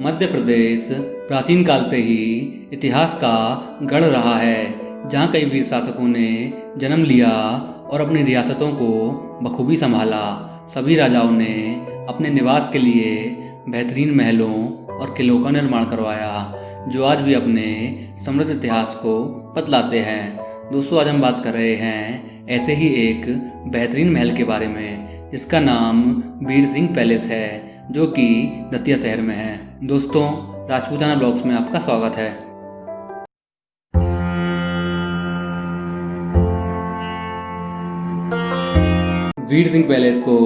मध्य प्रदेश प्राचीन काल से ही इतिहास का गढ़ रहा है, जहाँ कई वीर शासकों ने जन्म लिया और अपनी रियासतों को बखूबी संभाला। सभी राजाओं ने अपने निवास के लिए बेहतरीन महलों और किलों का निर्माण करवाया, जो आज भी अपने समृद्ध इतिहास को बतलाते हैं। दोस्तों, आज हम बात कर रहे हैं ऐसे ही एक बेहतरीन महल के बारे में, जिसका नाम वीर सिंह पैलेस है, जो कि दतिया शहर में है। दोस्तों, राजपूताना ब्लॉग्स में आपका स्वागत है। वीर सिंह पैलेस को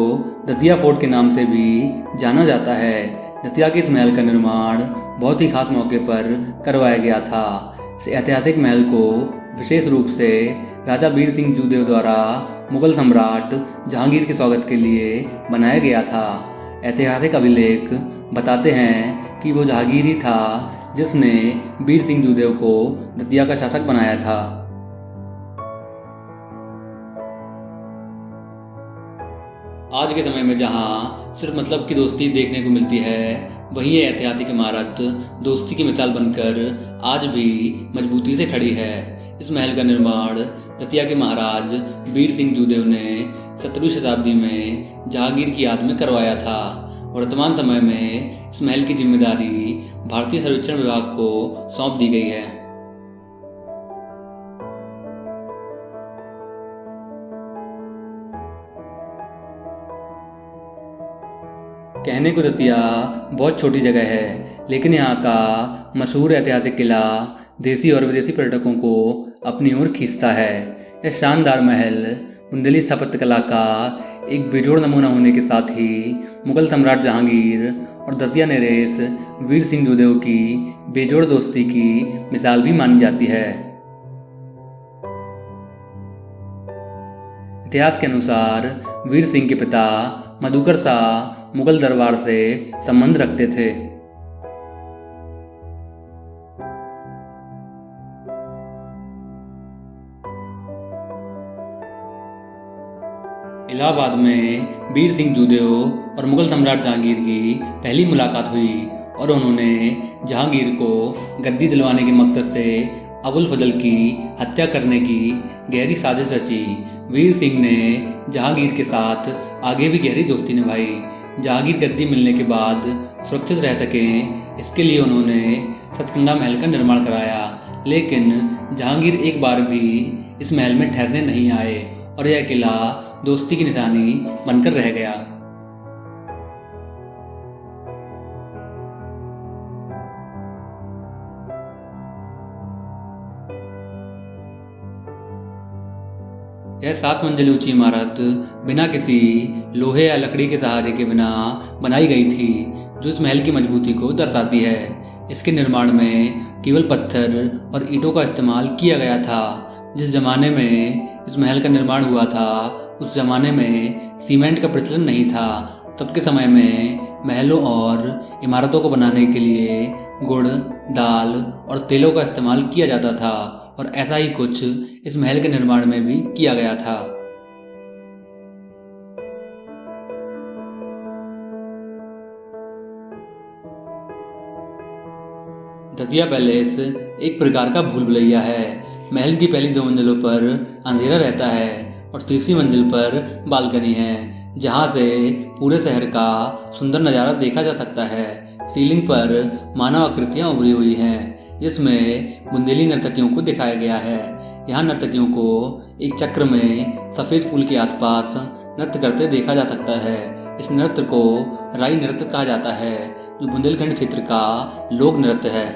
दतिया फोर्ट के नाम से भी जाना जाता है। दतिया के इस महल का निर्माण बहुत ही खास मौके पर करवाया गया था। इस ऐतिहासिक महल को विशेष रूप से राजा वीर सिंह जूदेव द्वारा मुगल सम्राट जहांगीर के स्वागत के लिए बनाया गया था। ऐतिहासिक अभिलेख बताते हैं कि वो जहांगीर ही था जिसने वीर सिंह जूदेव को दतिया का शासक बनाया था। आज के समय में जहां सिर्फ मतलब की दोस्ती देखने को मिलती है, वहीं ये ऐतिहासिक इमारत दोस्ती की मिसाल बनकर आज भी मजबूती से खड़ी है। इस महल का निर्माण दतिया के महाराज वीर सिंह जूदेव ने 17वीं शताब्दी में जहांगीर की याद में करवाया था। वर्तमान समय में इस महल की जिम्मेदारी भारतीय सर्वेक्षण विभाग को सौंप दी गई है। कहने को दतिया बहुत छोटी जगह है, लेकिन यहाँ का मशहूर ऐतिहासिक किला देसी और विदेशी पर्यटकों को अपनी ओर खींचता है। यह शानदार महल बुंदेली स्थापत्य कला का एक बेजोड़ नमूना होने के साथ ही मुगल सम्राट जहांगीर और दतिया नरेश वीर सिंह जूदेव की बेजोड़ दोस्ती की मिसाल भी मानी जाती है। इतिहास के अनुसार वीर सिंह के पिता मधुकर शाह मुगल दरबार से संबंध रखते थे। इलाहाबाद में वीर सिंह जूदेव और मुगल सम्राट जहांगीर की पहली मुलाकात हुई और उन्होंने जहांगीर को गद्दी दिलवाने के मकसद से अबुल फजल की हत्या करने की गहरी साजिश रची। वीर सिंह ने जहांगीर के साथ आगे भी गहरी दोस्ती निभाई। जहांगीर गद्दी मिलने के बाद सुरक्षित रह सकें, इसके लिए उन्होंने सतकंडा महल का निर्माण कराया। लेकिन जहांगीर एक बार भी इस महल में ठहरने नहीं आए और यह किला दोस्ती की निशानी बनकर रह गया। यह 7 मंजिल ऊंची इमारत बिना किसी लोहे या लकड़ी के सहारे के बिना बनाई गई थी, जो इस महल की मजबूती को दर्शाती है। इसके निर्माण में केवल पत्थर और ईंटों का इस्तेमाल किया गया था। जिस जमाने में इस महल का निर्माण हुआ था, उस जमाने में सीमेंट का प्रचलन नहीं था। तब के समय में महलों और इमारतों को बनाने के लिए गुड़, दाल और तेलों का इस्तेमाल किया जाता था, और ऐसा ही कुछ इस महल के निर्माण में भी किया गया था। दतिया पैलेस एक प्रकार का भूल भुलैया है। महल की पहली 2 मंजिलों पर अंधेरा रहता है और तीसरी मंजिल पर बालकनी है, जहां से पूरे शहर का सुंदर नज़ारा देखा जा सकता है। सीलिंग पर मानव आकृतियां उभरी हुई हैं, जिसमें बुंदेली नर्तकियों को दिखाया गया है। यहाँ नर्तकियों को एक चक्र में सफ़ेद फूल के आसपास नृत्य करते देखा जा सकता है। इस नृत्य को राई नृत्य कहा जाता है, जो बुंदेलखंड क्षेत्र का लोक नृत्य है।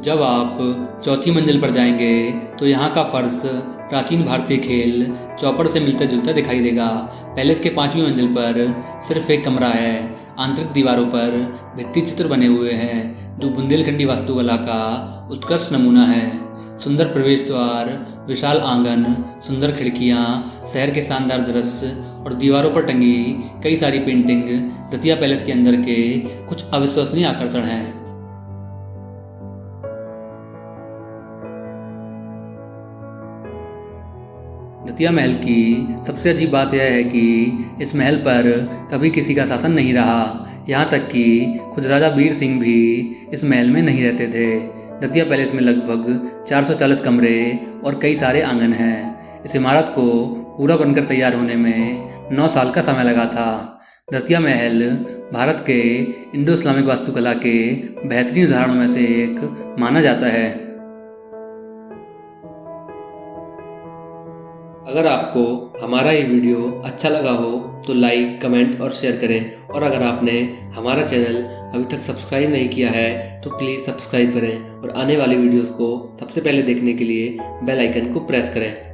जब आप 4थी मंजिल पर जाएंगे तो यहाँ का फर्श प्राचीन भारतीय खेल चौपड़ से मिलता जुलता दिखाई देगा। पैलेस के 5वीं मंजिल पर सिर्फ एक कमरा है। आंतरिक दीवारों पर भित्ति चित्र बने हुए हैं, जो बुंदेलखंडी वास्तुकला का उत्कृष्ट नमूना है। सुंदर प्रवेश द्वार, विशाल आंगन, सुंदर खिड़कियाँ, शहर के शानदार दृश्य और दीवारों पर टंगी कई सारी पेंटिंग दतिया पैलेस के अंदर के कुछ अविश्वसनीय आकर्षण हैं। दतिया महल की सबसे अजीब बात यह है कि इस महल पर कभी किसी का शासन नहीं रहा। यहाँ तक कि खुद राजा वीर सिंह भी इस महल में नहीं रहते थे। दतिया पैलेस में लगभग 440 कमरे और कई सारे आंगन हैं। इस इमारत को पूरा बनकर तैयार होने में 9 साल का समय लगा था। दतिया महल भारत के इंडो इस्लामिक वास्तुकला के बेहतरीन उदाहरणों में से एक माना जाता है। अगर आपको हमारा ये वीडियो अच्छा लगा हो तो लाइक, कमेंट और शेयर करें। और अगर आपने हमारा चैनल अभी तक सब्सक्राइब नहीं किया है तो प्लीज़ सब्सक्राइब करें और आने वाली वीडियोस को सबसे पहले देखने के लिए बेल आइकन को प्रेस करें।